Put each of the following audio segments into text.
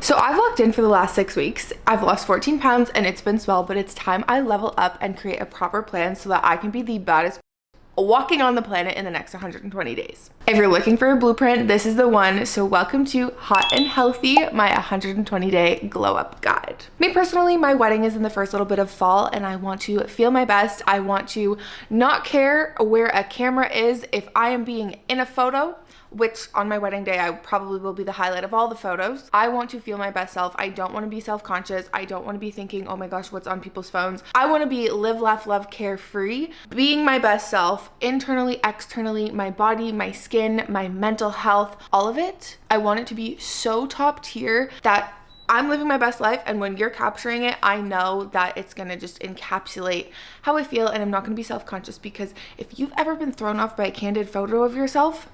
So I've locked in for the last 6 weeks. I've lost 14 pounds and it's been swell, but it's time I level up and create a proper plan so that I can be the baddest walking on the planet in the next 120 days. If you're looking for a blueprint, this is the one. So welcome to Hot and Healthy, my 120-day glow up guide. Me personally, my wedding is in the first little bit of fall and I want to feel my best. I want to not care where a camera is. If I am being in a photo, which on my wedding day, I probably will be the highlight of all the photos, I want to feel my best self. I don't want to be self-conscious. I don't want to be thinking, oh my gosh, what's on people's phones? I want to be live, laugh, love, carefree, being my best self, internally, externally, my body, my skin, my mental health, all of it. I want it to be so top tier that I'm living my best life, and when you're capturing it, I know that it's gonna just encapsulate how I feel, and I'm not gonna be self-conscious, because if you've ever been thrown off by a candid photo of yourself,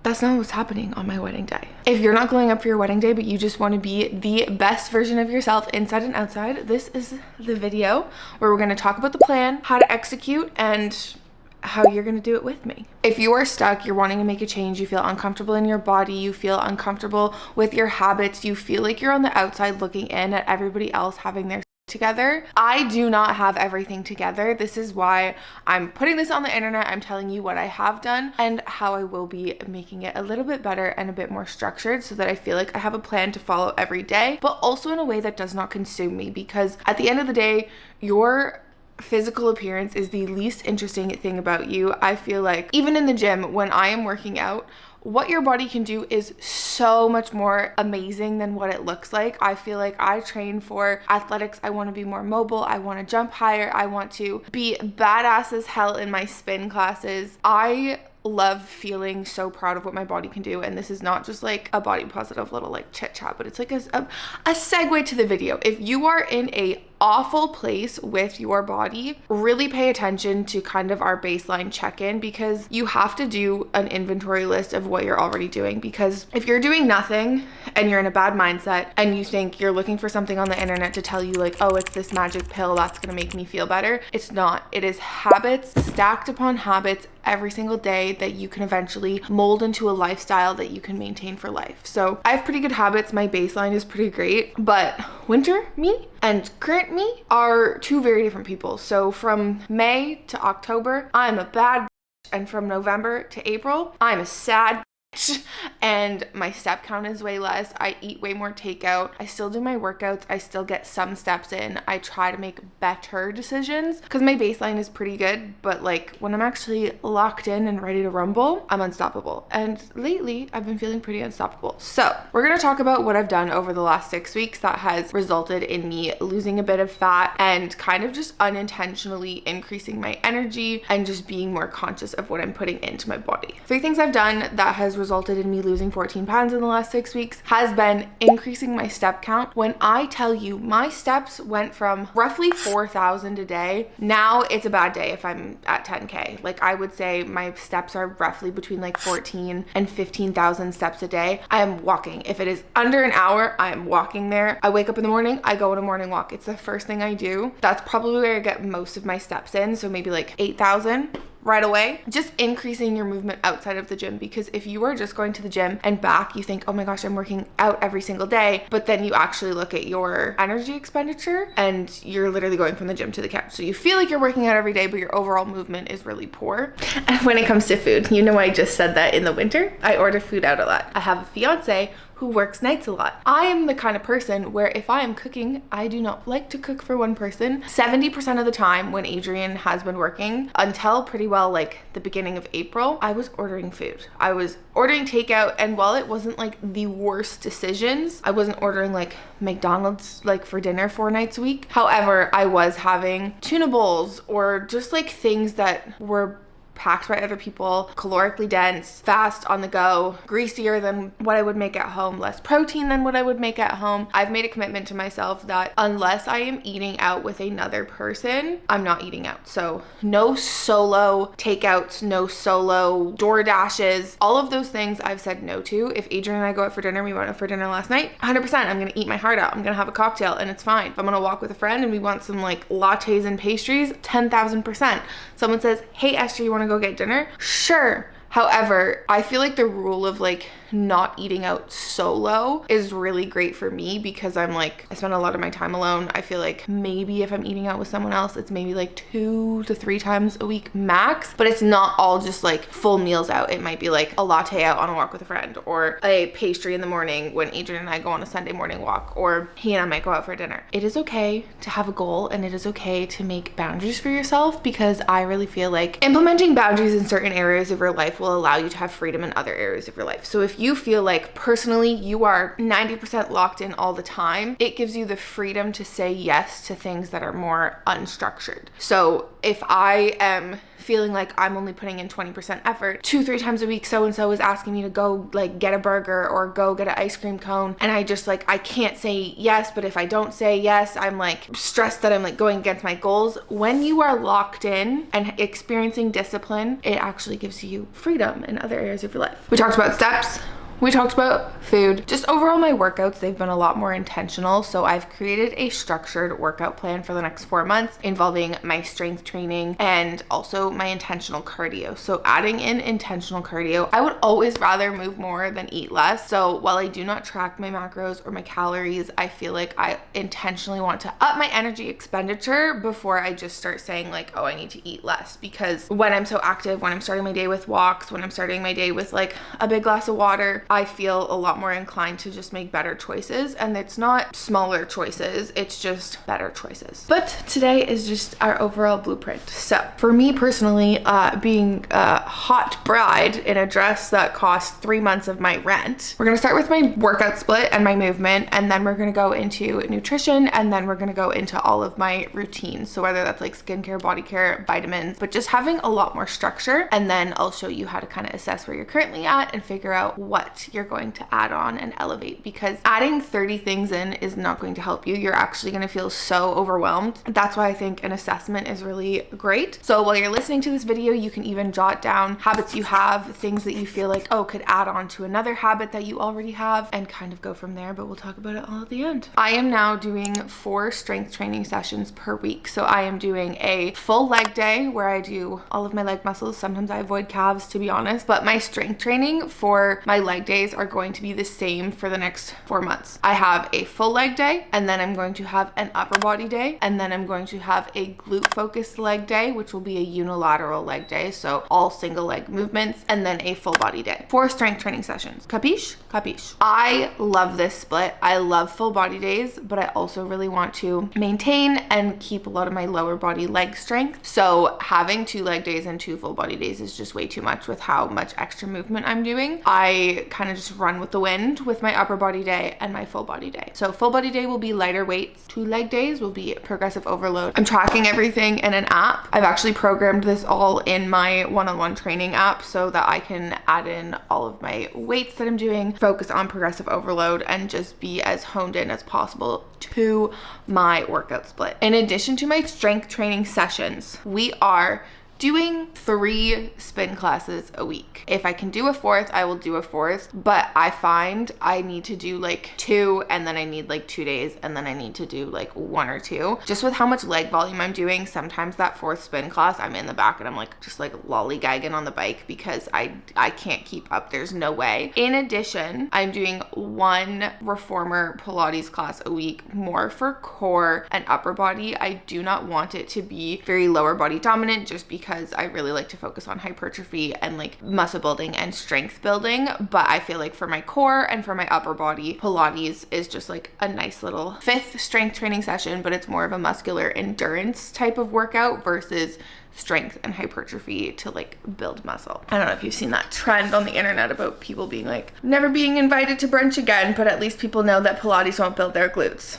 that's not what's happening on my wedding day. If you're not glowing up for your wedding day, but you just want to be the best version of yourself inside and outside, this is the video where we're going to talk about the plan, how to execute, and how you're going to do it with me. If you are stuck, you're wanting to make a change, you feel uncomfortable in your body, you feel uncomfortable with your habits, you feel like you're on the outside looking in at everybody else having their together. I do not have everything together. This is why I'm putting this on the internet. I'm telling you what I have done and how I will be making it a little bit better and a bit more structured so that I feel like I have a plan to follow every day, but also in a way that does not consume me, because at the end of the day, your physical appearance is the least interesting thing about you. I feel like even in the gym, when I am working out, what your body can do is so much more amazing than what it looks like. I feel like I train for athletics. I want to be more mobile. I want to jump higher. I want to be badass as hell in my spin classes. I love feeling so proud of what my body can do, and this is not just like a body positive little like chit chat, but it's like a segue to the video. If you are in a awful place with your body, really pay attention to kind of our baseline check-in, because you have to do an inventory list of what you're already doing. Because if you're doing nothing and you're in a bad mindset and you think you're looking for something on the internet to tell you like, oh, it's this magic pill that's gonna make me feel better, it's not. It is habits stacked upon habits every single day that you can eventually mold into a lifestyle that you can maintain for life. So I have pretty good habits. My baseline is pretty great, but winter me and current me are two very different people. So from May to October, I'm a bad bitch, and from November to April, I'm a sad bitch, and my step count is way less. I eat way more takeout. I still do my workouts. I still get some steps in. I try to make better decisions because my baseline is pretty good, but like when I'm actually locked in and ready to rumble, I'm unstoppable. And lately I've been feeling pretty unstoppable. So we're going to talk about what I've done over the last 6 weeks that has resulted in me losing a bit of fat and kind of just unintentionally increasing my energy and just being more conscious of what I'm putting into my body. 3 things I've done that has resulted in me losing 14 pounds in the last 6 weeks has been increasing my step count. When I tell you my steps went from roughly 4,000 a day, now it's a bad day if I'm at 10K. Like I would say my steps are roughly between like 14 and 15,000 steps a day. I am walking. If it is under an hour, I am walking there. I wake up in the morning, I go on a morning walk. It's the first thing I do. That's probably where I get most of my steps in. So maybe like 8,000 right away. Just increasing your movement outside of the gym, because if you are just going to the gym and back, you think, oh my gosh, I'm working out every single day, but then you actually look at your energy expenditure and you're literally going from the gym to the couch. So you feel like you're working out every day, but your overall movement is really poor. And when it comes to food, you know, I just said that in the winter, I order food out a lot. I have a fiance who works nights a lot. I am the kind of person where if I am cooking, I do not like to cook for one person. 70% of the time when Adrian has been working, until pretty well like the beginning of April, I was ordering food. I was ordering takeout, and while it wasn't like the worst decisions, I wasn't ordering like McDonald's like for dinner 4 nights a week. However, I was having tuna bowls or just like things that were packed by other people, calorically dense, fast on the go, greasier than what I would make at home, less protein than what I would make at home. I've made a commitment to myself that unless I am eating out with another person, I'm not eating out. So no solo takeouts, no solo door dashes, all of those things I've said no to. If Adrian and I go out for dinner, we went out for dinner last night, 100% I'm gonna eat my heart out. I'm gonna have a cocktail and it's fine. If I'm gonna walk with a friend and we want some like lattes and pastries, 10,000%. Someone says, hey Esther, you wanna go get dinner? Sure. However, I feel like the rule of like not eating out solo is really great for me, because I'm like, I spend a lot of my time alone. I feel like maybe if I'm eating out with someone else, it's maybe like 2 to 3 times a week max, but it's not all just like full meals out. It might be like a latte out on a walk with a friend, or a pastry in the morning when Adrian and I go on a Sunday morning walk, or he and I might go out for dinner. It is okay to have a goal, and it is okay to make boundaries for yourself, because I really feel like implementing boundaries in certain areas of your life will allow you to have freedom in other areas of your life. So if you feel like personally you are 90% locked in all the time, it gives you the freedom to say yes to things that are more unstructured. So if I am feeling like I'm only putting in 20% effort, 2-3 times a week so-and-so is asking me to go like get a burger or go get an ice cream cone, and I just like, I can't say yes, but if I don't say yes, I'm like stressed that I'm like going against my goals. When you are locked in and experiencing discipline, it actually gives you freedom in other areas of your life. We talked about steps. We talked about food. Just overall, my workouts, they've been a lot more intentional. So I've created a structured workout plan for the next 4 months involving my strength training and also my intentional cardio. So adding in intentional cardio, I would always rather move more than eat less. So while I do not track my macros or my calories, I feel like I intentionally want to up my energy expenditure before I just start saying like, oh, I need to eat less. Because when I'm so active, when I'm starting my day with walks, when I'm starting my day with like a big glass of water, I feel a lot more inclined to just make better choices. And it's not smaller choices, it's just better choices. But today is just our overall blueprint. So for me personally, being a hot bride in a dress that costs 3 months of my rent, we're gonna start with my workout split and my movement, and then we're gonna go into nutrition, and then we're gonna go into all of my routines. So whether that's like skincare, body care, vitamins, but just having a lot more structure. And then I'll show you how to kind of assess where you're currently at and figure out what you're going to add on and elevate, because adding 30 things in is not going to help you. You're actually going to feel so overwhelmed. That's why I think an assessment is really great. So while you're listening to this video, you can even jot down habits you have, things that you feel like, oh, could add on to another habit that you already have, and kind of go from there, but we'll talk about it all at the end. I am now doing 4 strength training sessions per week. So I am doing a full leg day where I do all of my leg muscles. Sometimes I avoid calves, to be honest, but my strength training for my leg days are going to be the same for the next 4 months. I have a full leg day, and then I'm going to have an upper body day, and then I'm going to have a glute focused leg day, which will be a unilateral leg day, so all single leg movements, and then a full body day. 4 strength training sessions. Capiche? Capiche. I love this split. I love full body days, but I also really want to maintain and keep a lot of my lower body leg strength. So having 2 leg days and 2 full body days is just way too much with how much extra movement I'm doing. I kind of just run with the wind with my upper body day and my full body day. So full body day will be lighter weights. 2 leg days will be progressive overload. I'm tracking everything in an app. I've actually programmed this all in my one-on-one training app so that I can add in all of my weights that I'm doing, focus on progressive overload, and just be as honed in as possible to my workout split. In addition to my strength training sessions, we are doing 3 spin classes a week. If I can do a 4th, I will do a 4th, but I find I need to do like 2, and then I need like 2 days, and then I need to do like 1 or 2. Just with how much leg volume I'm doing, sometimes that 4th spin class, I'm in the back and I'm like just like lollygagging on the bike because I can't keep up. There's no way. In addition, I'm doing 1 reformer Pilates class a week, more for core and upper body. I do not want it to be very lower body dominant, just because I really like to focus on hypertrophy and like muscle building and strength building. But I feel like for my core and for my upper body, Pilates is just like a nice little 5th strength training session, but it's more of a muscular endurance type of workout versus strength and hypertrophy to like build muscle. I don't know if you've seen that trend on the internet about people being like never being invited to brunch again, but at least people know that Pilates won't build their glutes.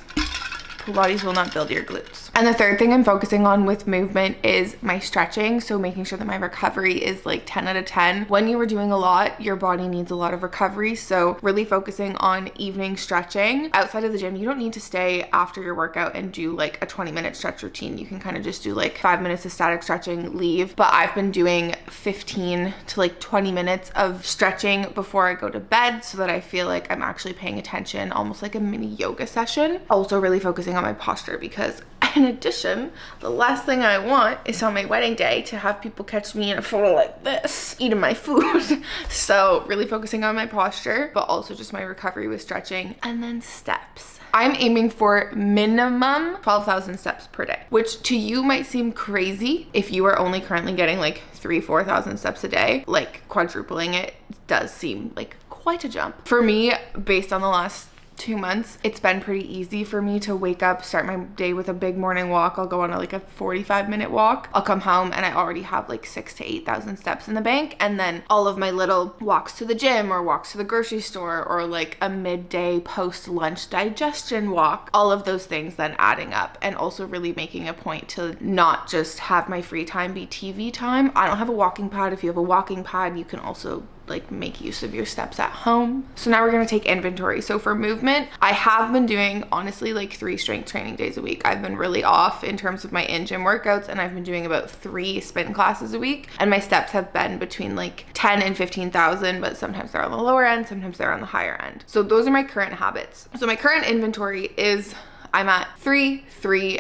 Pilates will not build your glutes. And the third thing I'm focusing on with movement is my stretching. So making sure that my recovery is like 10 out of 10. When you are doing a lot, your body needs a lot of recovery. So really focusing on evening stretching. Outside of the gym, you don't need to stay after your workout and do like a 20-minute stretch routine. You can kind of just do like 5 minutes of static stretching, leave. But I've been doing 15 to like 20 minutes of stretching before I go to bed so that I feel like I'm actually paying attention, almost like a mini yoga session. Also really focusing on my posture, because In addition, the last thing I want is on my wedding day to have people catch me in a photo like this, eating my food. So really focusing on my posture, but also just my recovery with stretching, and then steps. I'm aiming for minimum 12,000 steps per day, which to you might seem crazy if you are only currently getting like 3,000-4,000 steps a day. Like quadrupling it does seem like quite a jump. For me, based on the last 2 months, it's been pretty easy for me to wake up, start my day with a big morning walk. I'll go on like a 45-minute walk. I'll come home and I already have like 6,000 to 8,000 steps in the bank. And then all of my little walks to the gym or walks to the grocery store or like a midday post-lunch digestion walk, all of those things then adding up, and also really making a point to not just have my free time be TV time. I don't have a walking pad. If you have a walking pad, you can also like make use of your steps at home. So now we're gonna take inventory. So for movement, I have been doing honestly like 3 strength training days a week. I've been really off in terms of my in-gym workouts, and I've been doing about 3 spin classes a week, and my steps have been between like 10 and 15,000, but sometimes they're on the lower end, sometimes they're on the higher end. So those are my current habits. So my current inventory is I'm at 3,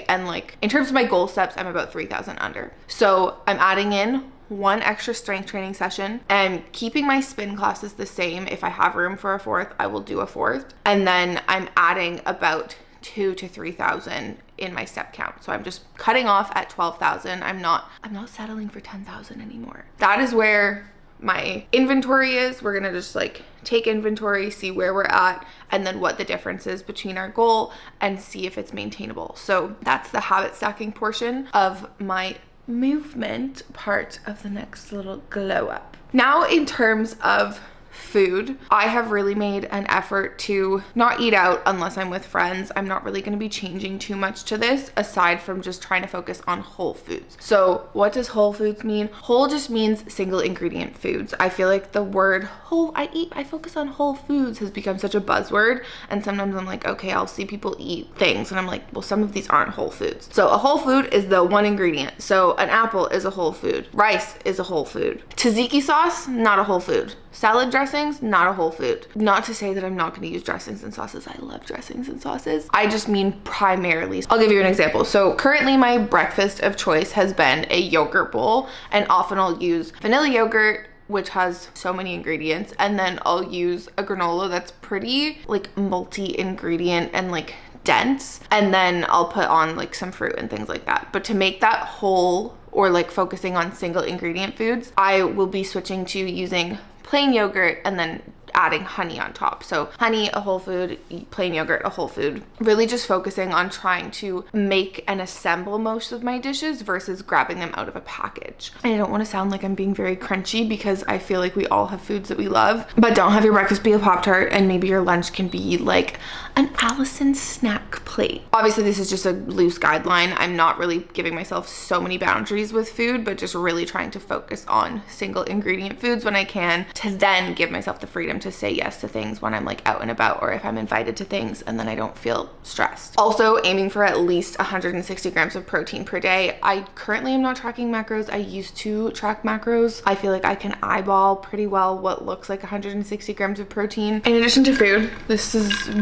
and like in terms of my goal steps, I'm about 3,000 under. So I'm adding in 1 extra strength training session and keeping my spin classes the same. If I have room for a 4th, I will do a 4th. And then I'm adding about 2,000 to 3,000 in my step count. So I'm just cutting off at 12,000. I'm not settling for 10,000 anymore. That is where my inventory is. We're gonna just like take inventory, see where we're at, and then what the difference is between our goal and see if it's maintainable. So that's the habit stacking portion of my movement part of the next little glow up. Now in terms of food, I have really made an effort to not eat out unless I'm with friends. I'm not really going to be changing too much to this aside from just trying to focus on whole foods. So what does whole foods mean? Whole just means single ingredient foods. I feel like the word whole, I focus on whole foods has become such a buzzword, and sometimes I'm like, okay, I'll see people eat things and I'm like, well, some of these aren't whole foods. So a whole food is the 1 ingredient. So an apple is a whole food. Rice is a whole food. Tzatziki sauce, not a whole food. Salad dressings, not a whole food. Not to say that I'm not going to use dressings and sauces. I love dressings and sauces. I just mean primarily. I'll give you an example. So currently my breakfast of choice has been a yogurt bowl, and often I'll use vanilla yogurt, which has so many ingredients, and then I'll use a granola that's pretty like multi-ingredient and like dense, and then I'll put on like some fruit and things like that. But to make that whole, or like focusing on single ingredient foods, I will be switching to using plain yogurt and then adding honey on top. So honey, a whole food, plain yogurt, a whole food. Really just focusing on trying to make and assemble most of my dishes versus grabbing them out of a package. And I don't want to sound like I'm being very crunchy because I feel like we all have foods that we love, but don't have your breakfast be a Pop-Tart, and maybe your lunch can be like an Allison snack plate. Obviously this is just a loose guideline. I'm not really giving myself so many boundaries with food, but just really trying to focus on single ingredient foods when I can, to then give myself the freedom to say yes to things when I'm like out and about, or if I'm invited to things, and then I don't feel stressed. Also aiming for at least 160 grams of protein per day. I currently am not tracking macros. I used to track macros. I feel like I can eyeball pretty well what looks like 160 grams of protein. In addition to food,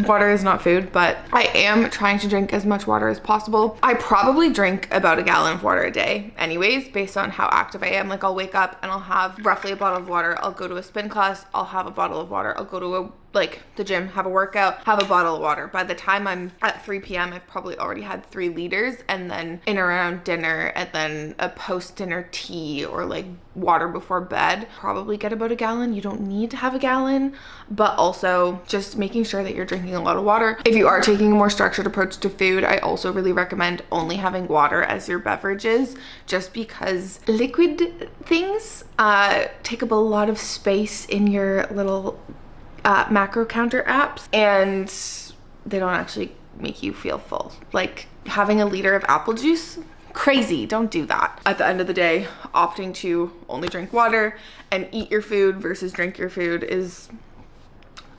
water is not food, but I am trying to drink as much water as possible. I probably drink about 1 gallon of water a day anyways, based on how active I am. Like I'll wake up and I'll have roughly a bottle of water. I'll go to a spin class, I'll have a bottle of water. I'll go to the gym, have a workout, have a bottle of water. By the time I'm at 3 p.m., I've probably already had 3 liters, and then in around dinner, and then a post-dinner tea or like water before bed, probably get about 1 gallon. You don't need to have 1 gallon, but also just making sure that you're drinking a lot of water. If you are taking a more structured approach to food, I also really recommend only having water as your beverages, just because liquid things take up a lot of space in your little macro counter apps, and they don't actually make you feel full. Like having a liter of apple juice, crazy, don't do that. At the end of the day, opting to only drink water and eat your food versus drink your food is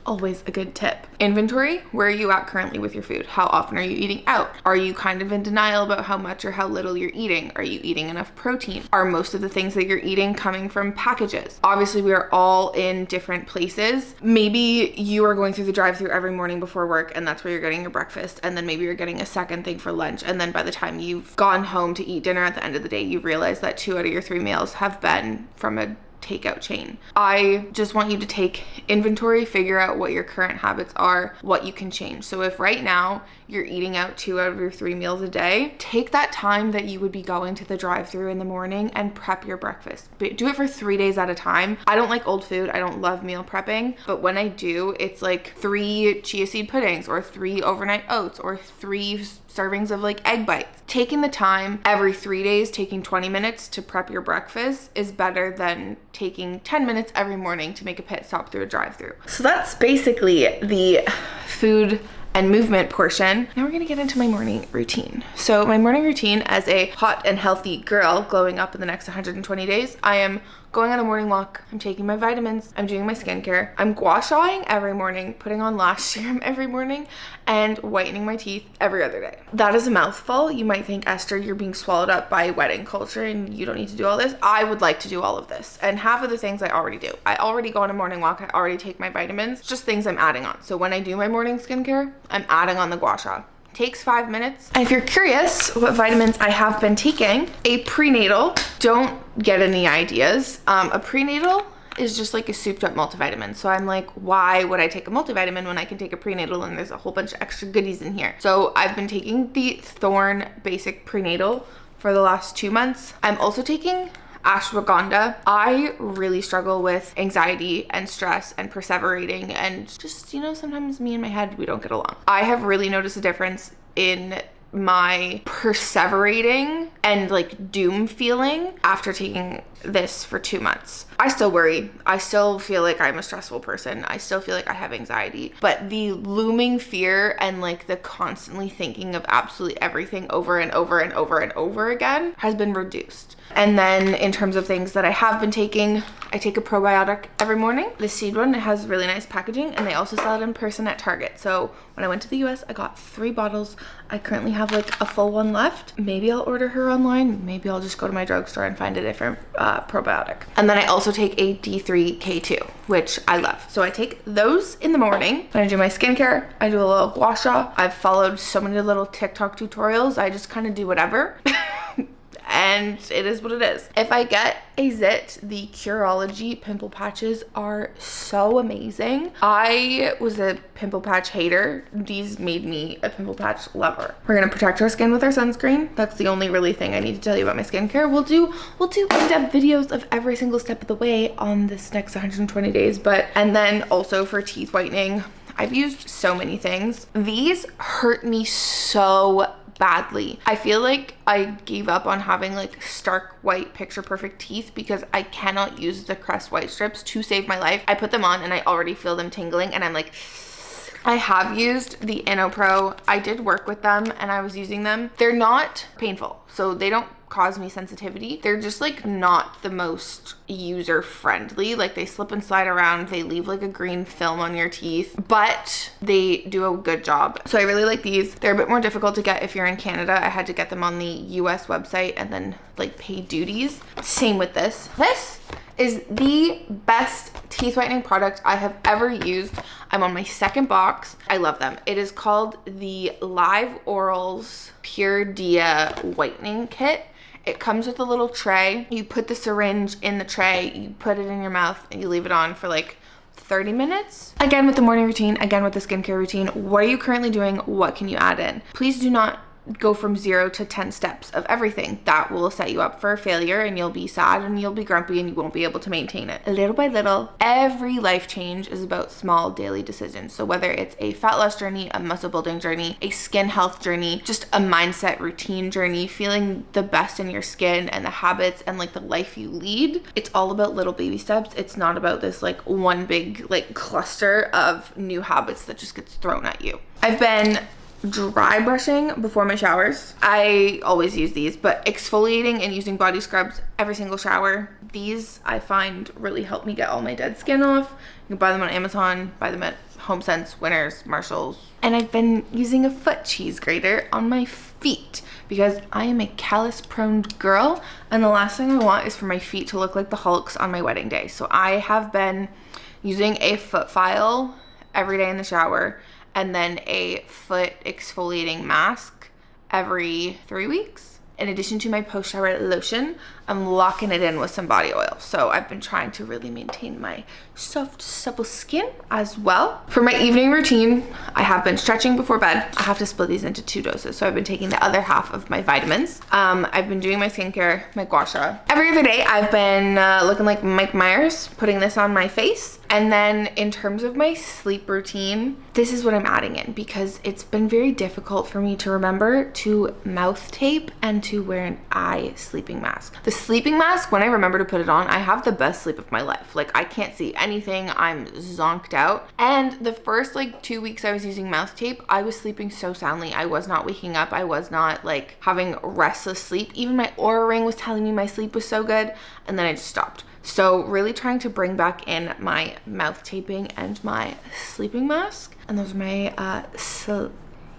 always a good tip. Inventory, where are you at currently with your food? How often are you eating out? Are you kind of in denial about how much or how little you're eating? Are you eating enough protein? Are most of the things that you're eating coming from packages? Obviously, we are all in different places. Maybe you are going through the drive-thru every morning before work and that's where you're getting your breakfast, and then maybe you're getting a second thing for lunch, and then by the time you've gone home to eat dinner at the end of the day, you realize that 2 out of your 3 meals have been from a takeout chain. I just want you to take inventory, figure out what your current habits are, what you can change. So if right now you're eating out 2 out of your 3 meals a day, take that time that you would be going to the drive-thru in the morning and prep your breakfast. But do it for 3 days at a time. I don't like old food. I don't love meal prepping, but when I do, it's like 3 chia seed puddings or 3 overnight oats or 3 servings of like egg bites. Taking the time every 3 days, taking 20 minutes to prep your breakfast is better than taking 10 minutes every morning to make a pit stop through a drive-thru. So that's basically the food and movement portion. Now we're gonna get into my morning routine. So my morning routine as a hot and healthy girl glowing up in the next 120 days, I am going on a morning walk, I'm taking my vitamins, I'm doing my skincare, I'm gua shawing every morning, putting on lash serum every morning, and whitening my teeth every other day. That is a mouthful. You might think, Esther, you're being swallowed up by wedding culture and you don't need to do all this. I would like to do all of this. And half of the things I already do. I already go on a morning walk, I already take my vitamins, just things I'm adding on. So when I do my morning skincare, I'm adding on the gua sha. Takes 5 minutes. And if you're curious what vitamins I have been taking, a prenatal, don't get any ideas. A prenatal is just like a souped up multivitamin. So I'm like, why would I take a multivitamin when I can take a prenatal and there's a whole bunch of extra goodies in here? So I've been taking the Thorne Basic Prenatal for the last 2 months. I'm also taking ashwagandha. I really struggle with anxiety and stress and perseverating and just, you know, sometimes me and my head, we don't get along. I have really noticed a difference in my perseverating and like doom feeling after taking this for 2 months. I still worry. I still feel like I'm a stressful person. I still feel like I have anxiety, but the looming fear and like the constantly thinking of absolutely everything over and over and over and over again has been reduced. And then in terms of things that I have been taking, I take a probiotic every morning. The seed one, it has really nice packaging, and they also sell it in person at Target. So when I went to the US, I got 3 bottles. I currently have like a full one left. Maybe I'll order her online. Maybe I'll just go to my drugstore and find a different probiotic. And then I also take a D3K2, which I love. So I take those in the morning. When I do my skincare, I do a little gua sha. I've followed so many little TikTok tutorials. I just kind of do whatever. And it is what it is. If I get a zit, the Curology pimple patches are so amazing. I was a pimple patch hater. These made me a pimple patch lover. We're gonna protect our skin with our sunscreen. That's the only really thing I need to tell you about my skincare. We'll do in-depth videos of every single step of the way on this next 120 days. And then also for teeth whitening, I've used so many things. These hurt me so badly. I feel like I gave up on having like stark white picture perfect teeth because I cannot use the Crest white strips to save my life. I put them on and I already feel them tingling and I'm like, I have used the InnoPro. I did work with them and I was using them. They're not painful, so they don't cause me sensitivity. They're just like not the most user friendly. Like they slip and slide around. They leave like a green film on your teeth, but they do a good job. So I really like these. They're a bit more difficult to get if you're in Canada. I had to get them on the US website and then like pay duties. Same with this. This is the best teeth whitening product I have ever used. I'm on my 2nd box. I love them. It is called the Live Orals Pure Dia Whitening Kit. It comes with a little tray. You put the syringe in the tray, you put it in your mouth, and you leave it on for like 30 minutes. Again with the morning routine, again with the skincare routine, what are you currently doing? What can you add in? Please do not go from 0 to 10 steps of everything. That will set you up for a failure and you'll be sad and you'll be grumpy and you won't be able to maintain it. Little by little, every life change is about small daily decisions. So whether it's a fat loss journey, a muscle building journey, a skin health journey, just a mindset routine journey, feeling the best in your skin and the habits and like the life you lead, it's all about little baby steps. It's not about this like one big like cluster of new habits that just gets thrown at you. I've been dry brushing before my showers. I always use these, but exfoliating and using body scrubs every single shower. These I find really help me get all my dead skin off. You can buy them on Amazon, buy them at HomeSense, Winners, Marshalls. And I've been using a foot cheese grater on my feet because I am a callus prone girl, and the last thing I want is for my feet to look like the Hulks on my wedding day. So I have been using a foot file every day in the shower, and then a foot exfoliating mask every 3 weeks. In addition to my post-shower lotion, I'm locking it in with some body oil. So I've been trying to really maintain my soft, supple skin as well. For my evening routine, I have been stretching before bed. I have to split these into 2 doses. So I've been taking the other half of my vitamins. I've been doing my skincare, my gua sha. Every other day, I've been looking like Mike Myers, putting this on my face. And then in terms of my sleep routine, this is what I'm adding in because it's been very difficult for me to remember to mouth tape and to wear an eye sleeping mask. The sleeping mask, when I remember to put it on, I have the best sleep of my life. Like, I can't see anything. I'm zonked out. And the first like 2 weeks I was using mouth tape, I was sleeping so soundly. I was not waking up. I was not like having restless sleep. Even my Oura ring was telling me my sleep was so good. And then I just stopped. So really trying to bring back in my mouth taping and my sleeping mask. And those are my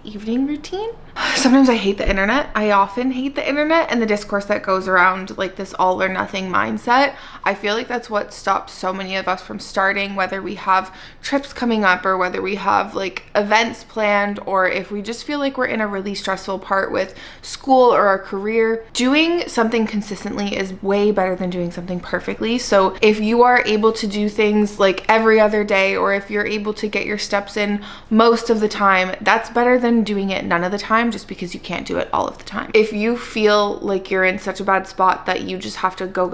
evening routine. Sometimes I hate the internet. I often hate the internet and the discourse that goes around like this all or nothing mindset. I feel like that's what stops so many of us from starting, whether we have trips coming up or whether we have like events planned, or if we just feel like we're in a really stressful part with school or our career. Doing something consistently is way better than doing something perfectly. So if you are able to do things like every other day, or if you're able to get your steps in most of the time, that's better than doing it none of the time just because you can't do it all of the time. If you feel like you're in such a bad spot that you just have to go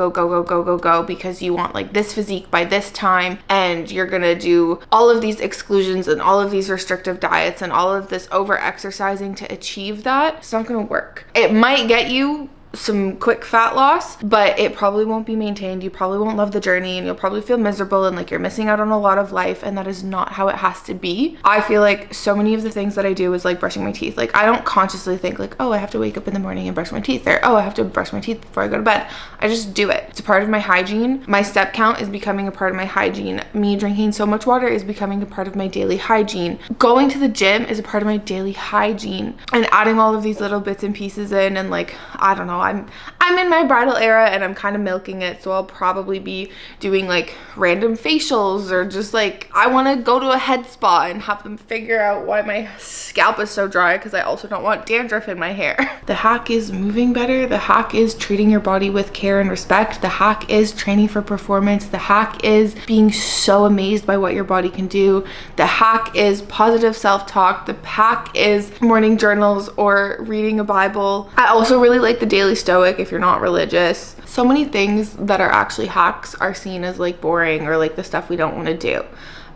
because you want like this physique by this time, and you're gonna do all of these exclusions and all of these restrictive diets and all of this over exercising to achieve that, it's not gonna work. It might get you some quick fat loss, but it probably won't be maintained. You probably won't love the journey, and you'll probably feel miserable and like you're missing out on a lot of life, and that is not how it has to be. I feel like so many of the things that I do is like brushing my teeth. Like, I don't consciously think like, oh, I have to wake up in the morning and brush my teeth, or oh, I have to brush my teeth before I go to bed. I just do it. It's a part of my hygiene. My step count is becoming a part of my hygiene. Me drinking so much water is becoming a part of my daily hygiene. Going to the gym is a part of my daily hygiene, and adding all of these little bits and pieces in, and like, I don't know, I'm in my bridal era and I'm kind of milking it, so I'll probably be doing like random facials, or just like, I want to go to a head spa and have them figure out why my scalp is so dry, because I also don't want dandruff in my hair. The hack is moving better. The hack is treating your body with care and respect. The hack is training for performance. The hack is being so amazed by what your body can do. The hack is positive self-talk. The hack is morning journals or reading a Bible. I also really like the Daily Stoic if you're not religious. So many things that are actually hacks are seen as like boring or like the stuff we don't want to do.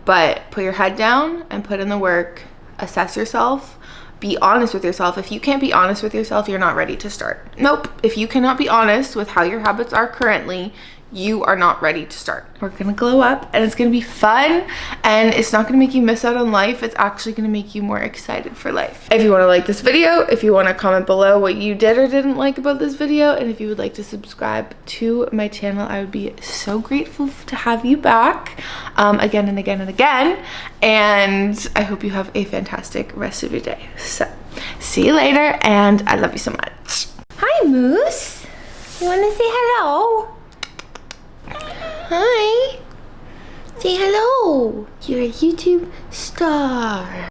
But put your head down and put in the work. Assess yourself. Be honest with yourself. If you can't be honest with yourself, you're not ready to start. Nope. If you cannot be honest with how your habits are currently, you are not ready to start. We're gonna glow up, and it's gonna be fun, and it's not gonna make you miss out on life. It's actually gonna make you more excited for life. If you want to like this video, if you want to comment below what you did or didn't like about this video, and if you would like to subscribe to my channel, I would be so grateful to have you back again and again and again. And I hope you have a fantastic rest of your day. So see you later, and I love you so much. Hi, Moose. You want to say hello? Hi. Say hello. You're a YouTube star.